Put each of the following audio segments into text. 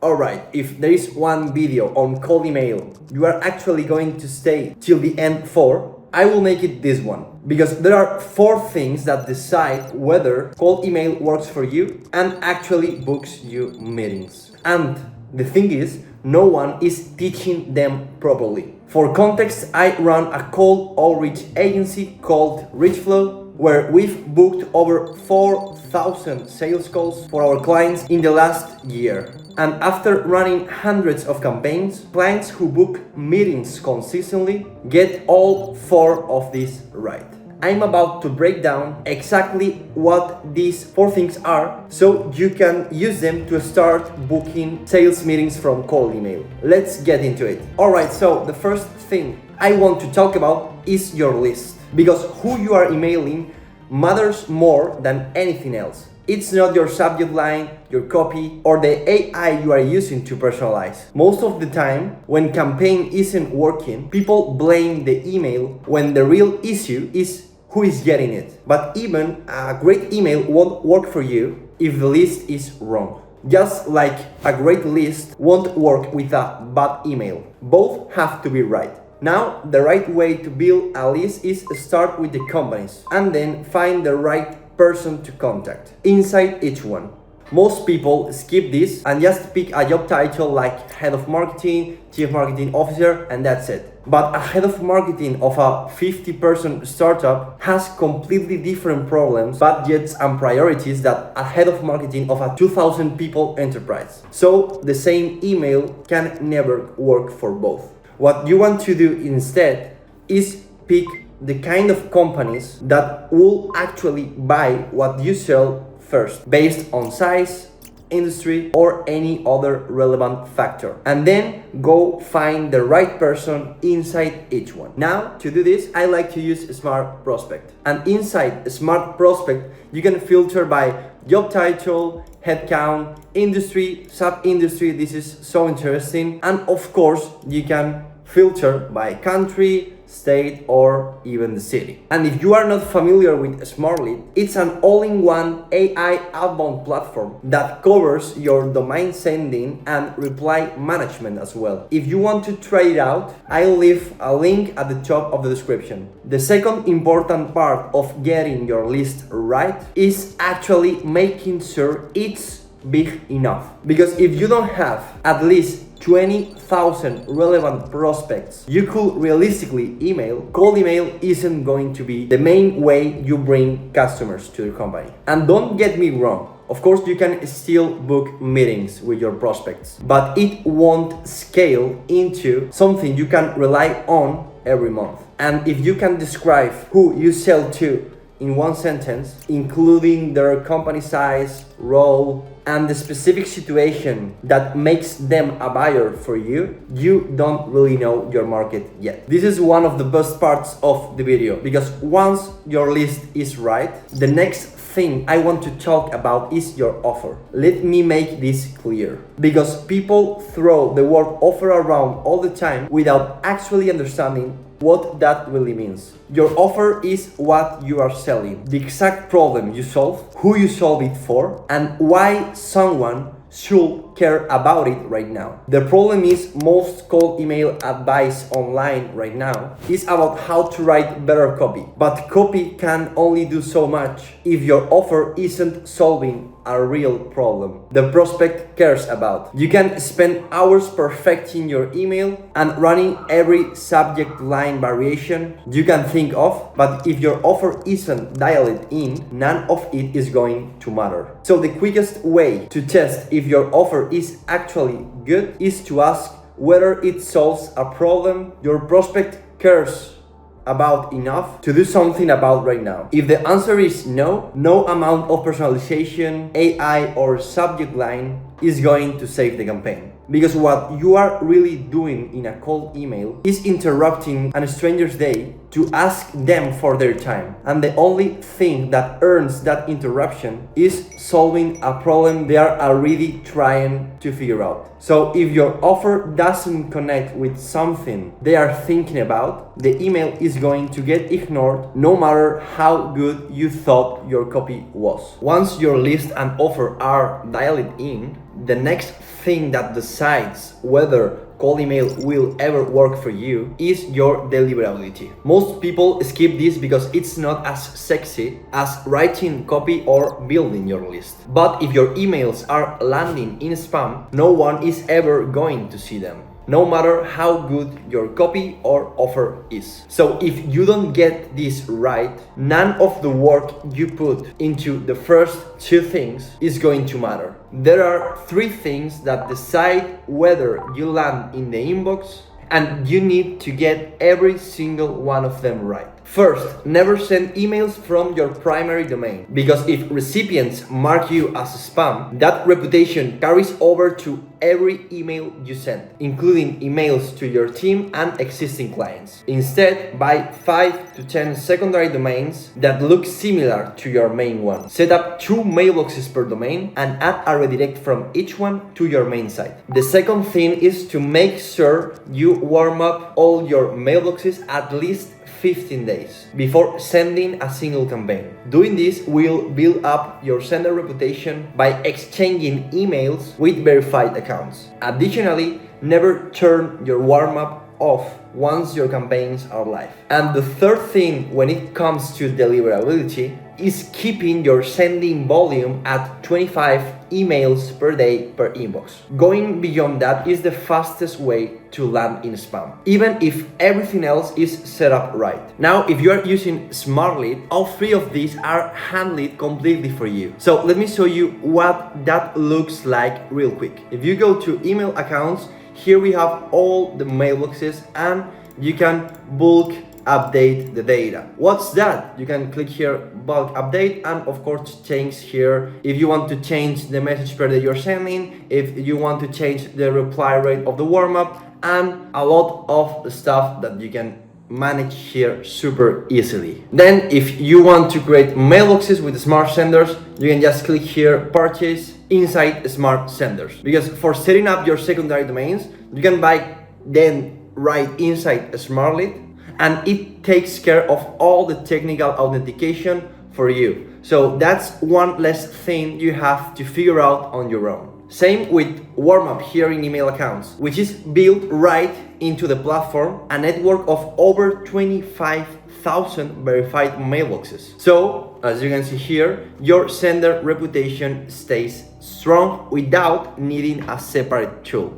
Alright, if there is one video on cold email you are actually going to stay till the end for, I will make it this one. Because there are 4 things that decide whether cold email works for you and actually books you meetings. And the thing is, no one is teaching them properly. For context, I run a cold outreach agency called ReachFlow, where we've booked over 4,000 sales calls for our clients in the last year. And after running hundreds of campaigns, clients who book meetings consistently get all 4 of these right. I'm about to break down exactly what these 4 things are so you can use them to start booking sales meetings from cold email. Let's get into it. Alright, so the first thing I want to talk about is your list. Because who you are emailing matters more than anything else. It's not your subject line, your copy, or the AI you are using to personalize. Most of the time, when campaign isn't working, people blame the email when the real issue is who is getting it. But even a great email won't work for you if the list is wrong. Just like a great list won't work with a bad email. Both have to be right. Now, the right way to build a list is start with the companies and then find the right person to contact inside each one. Most people skip this and just pick a job title like head of marketing, chief marketing officer, and that's it. But a head of marketing of a 50-person startup has completely different problems, budgets, and priorities that a head of marketing of a 2,000 people enterprise. So the same email can never work for both. What you want to do instead is pick the kind of companies that will actually buy what you sell first, based on size, industry, or any other relevant factor. And then go find the right person inside each one. Now, to do this, I like to use Smart Prospect. And inside Smart Prospect, you can filter by job title, headcount, industry, sub-industry. This is so interesting. And of course, you can filter by country, state, or even the city. And if you are not familiar with Smartlead, it's an all-in-one AI outbound platform that covers your domain sending and reply management as well. If you want to try it out, I'll leave a link at the top of the description. The second important part of getting your list right is actually making sure it's big enough. Because if you don't have at least 20,000 relevant prospects you could realistically email, cold email isn't going to be the main way you bring customers to your company. And don't get me wrong, of course you can still book meetings with your prospects, but it won't scale into something you can rely on every month. And if you can describe who you sell to in one sentence, including their company size, role, and the specific situation that makes them a buyer for you, you don't really know your market yet. This is one of the best parts of the video, because once your list is right, the next thing I want to talk about is your offer. Let me make this clear, because people throw the word offer around all the time without actually understanding what that really means. Your offer is what you are selling, the exact problem you solve, who you solve it for, and why someone should care about it right now. The problem is most cold email advice online right now is about how to write better copy. But copy can only do so much if your offer isn't solving a real problem the prospect cares about. You can spend hours perfecting your email and running every subject line variation you can think of, but if your offer isn't dialed in, none of it is going to matter. So the quickest way to test if your offer is actually good is to ask whether it solves a problem your prospect cares about enough to do something about right now. If the answer is no, no amount of personalization, AI, or subject line is going to save the campaign. Because what you are really doing in a cold email is interrupting a stranger's day to ask them for their time. And the only thing that earns that interruption is solving a problem they are already trying to figure out. So if your offer doesn't connect with something they are thinking about, the email is going to get ignored no matter how good you thought your copy was. Once your list and offer are dialed in, the next thing that decides whether cold email will ever work for you is your deliverability. Most people skip this because it's not as sexy as writing copy or building your list. But if your emails are landing in spam, no one is ever going to see them, no matter how good your copy or offer is. So if you don't get this right, none of the work you put into the first two things is going to matter. There are three things that decide whether you land in the inbox, and you need to get every single one of them right. First, never send emails from your primary domain, because if recipients mark you as spam, that reputation carries over to every email you send, including emails to your team and existing clients. Instead, buy 5 to 10 secondary domains that look similar to your main one. Set up 2 mailboxes per domain and add a redirect from each one to your main site. The second thing is to make sure you warm up all your mailboxes at least 15 days before sending a single campaign. Doing this will build up your sender reputation by exchanging emails with verified accounts. Additionally, never turn your warm-up off once your campaigns are live. And the third thing when it comes to deliverability is keeping your sending volume at 25 emails per day per inbox. Going beyond that is the fastest way to land in spam, even if everything else is set up right. Now, if you are using Smartlead, all 3 of these are handled completely for you. So let me show you what that looks like real quick. If you go to email accounts, here we have all the mailboxes and you can bulk update the data. What's that? You can click here, bulk update, and of course change here if you want to change the message per day you're sending, if you want to change the reply rate of the warm-up, and a lot of stuff that you can manage here super easily. Then if you want to create mailboxes with smart senders, you can just click here, purchase inside smart senders, because for setting up your secondary domains, you can buy then right inside Smartlead, and it takes care of all the technical authentication for you. So that's one less thing you have to figure out on your own. Same with warm-up here in email accounts, which is built right into the platform, a network of over 25,000 verified mailboxes. So, as you can see here, your sender reputation stays strong without needing a separate tool.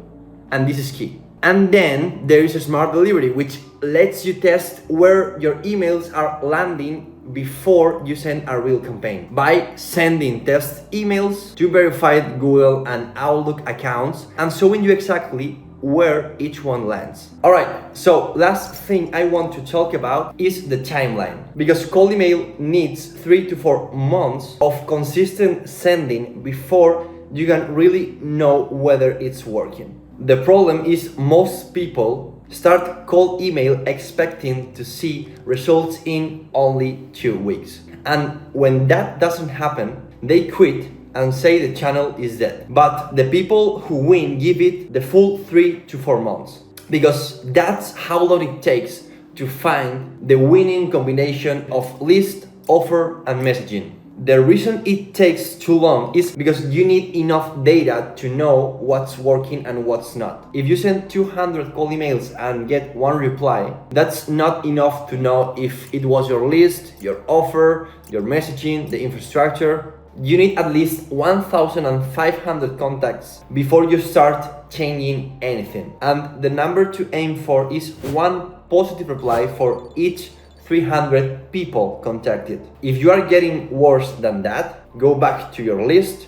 And this is key. And then there is a smart delivery, which lets you test where your emails are landing before you send a real campaign by sending test emails to verified Google and Outlook accounts and showing you exactly where each one lands. Alright, so last thing I want to talk about is the timeline, because cold email needs 3 to 4 months of consistent sending before you can really know whether it's working. The problem is most people start cold email expecting to see results in only 2 weeks. And when that doesn't happen, they quit and say the channel is dead. But the people who win give it the full 3 to 4 months, because that's how long it takes to find the winning combination of list, offer, and messaging. The reason it takes too long is because you need enough data to know what's working and what's not. If you send 200 cold emails and get 1 reply, that's not enough to know if it was your list, your offer, your messaging, the infrastructure. You need at least 1,500 contacts before you start changing anything. And the number to aim for is 1 positive reply for each 300 people contacted. If you are getting worse than that, go back to your list,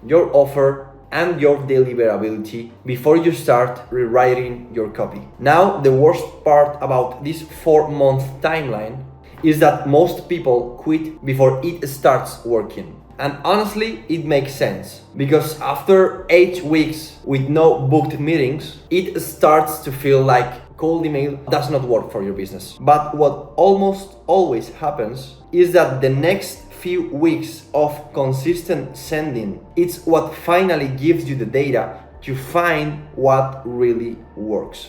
your offer, and your deliverability before you start rewriting your copy. Now, the worst part about this 4-month timeline is that most people quit before it starts working. And honestly, it makes sense, because after 8 weeks with no booked meetings, it starts to feel like cold email does not work for your business. But what almost always happens is that the next few weeks of consistent sending, it's what finally gives you the data to find what really works.